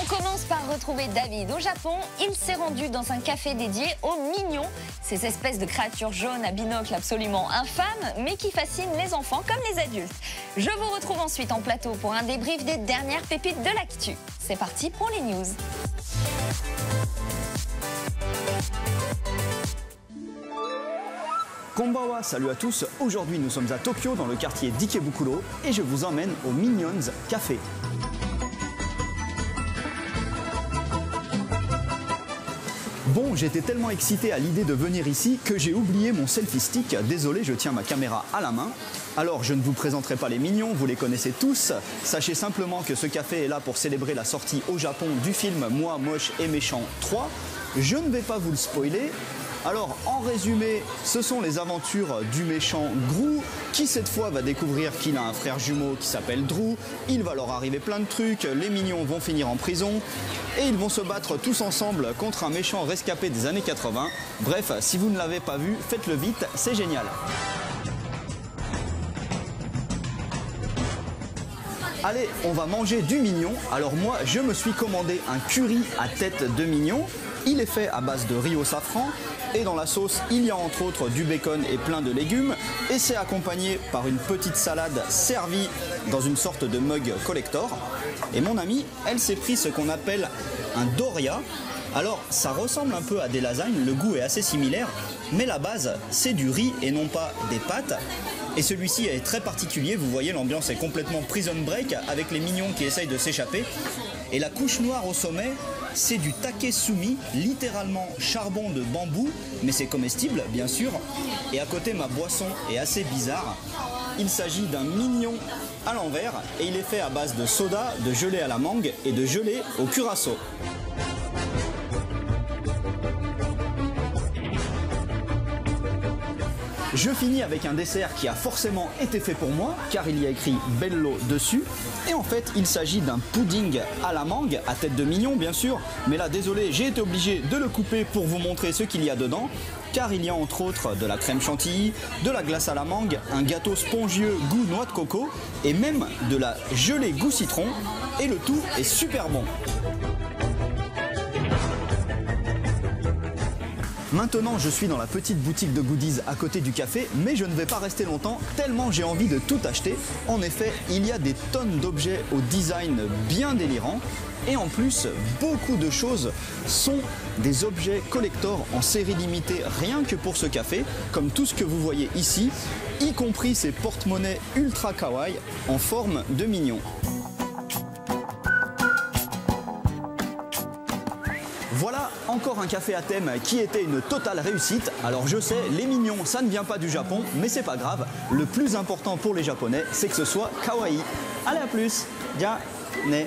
commence par retrouver David au Japon. Il s'est rendu dans un café dédié aux mignons, ces espèces de créatures jaunes à binocle absolument infâmes, mais qui fascinent les enfants comme les adultes. Je vous retrouve ensuite en plateau pour un débrief des dernières pépites de l'actu. C'est parti pour les news. Konbanwa, salut à tous. Aujourd'hui, nous sommes à Tokyo, dans le quartier d'Ikebukuro, et je vous emmène au Minions Café. Bon, j'étais tellement excité à l'idée de venir ici que j'ai oublié mon selfie stick. Désolé, je tiens ma caméra à la main. Alors, je ne vous présenterai pas les mignons, vous les connaissez tous. Sachez simplement que ce café est là pour célébrer la sortie au Japon du film Moi, Moche et Méchant 3. Je ne vais pas vous le spoiler. Alors, en résumé, ce sont les aventures du méchant Gru, qui cette fois va découvrir qu'il a un frère jumeau qui s'appelle Drew. Il va leur arriver plein de trucs, les mignons vont finir en prison, et ils vont se battre tous ensemble contre un méchant rescapé des années 80. Bref, si vous ne l'avez pas vu, faites-le vite, c'est génial. Allez, on va manger du mignon. Alors moi, je me suis commandé un curry à tête de mignon. Il est fait à base de riz au safran. Et dans la sauce, il y a entre autres du bacon et plein de légumes. Et c'est accompagné par une petite salade servie dans une sorte de mug collector. Et mon amie, elle s'est pris ce qu'on appelle un doria. Alors, ça ressemble un peu à des lasagnes, le goût est assez similaire. Mais la base, c'est du riz et non pas des pâtes. Et celui-ci est très particulier, vous voyez, l'ambiance est complètement prison break avec les mignons qui essayent de s'échapper. Et la couche noire au sommet, c'est du takesumi, littéralement charbon de bambou, mais c'est comestible bien sûr. Et à côté, ma boisson est assez bizarre. Il s'agit d'un mignon à l'envers et il est fait à base de soda, de gelée à la mangue et de gelée au curaçao. Je finis avec un dessert qui a forcément été fait pour moi, car il y a écrit Bello dessus. Et en fait, il s'agit d'un pudding à la mangue, à tête de mignon bien sûr. Mais là, désolé, j'ai été obligé de le couper pour vous montrer ce qu'il y a dedans. Car il y a entre autres de la crème chantilly, de la glace à la mangue, un gâteau spongieux goût noix de coco, et même de la gelée goût citron. Et le tout est super bon. Maintenant, je suis dans la petite boutique de goodies à côté du café, mais je ne vais pas rester longtemps tellement j'ai envie de tout acheter. En effet, il y a des tonnes d'objets au design bien délirant. Et en plus, beaucoup de choses sont des objets collector en série limitée rien que pour ce café, comme tout ce que vous voyez ici, y compris ces porte-monnaies ultra kawaii en forme de mignon. Voilà encore un café à thème qui était une totale réussite. Alors je sais, les mignons, ça ne vient pas du Japon, mais c'est pas grave. Le plus important pour les Japonais, c'est que ce soit kawaii. Allez, à plus. Ja ne.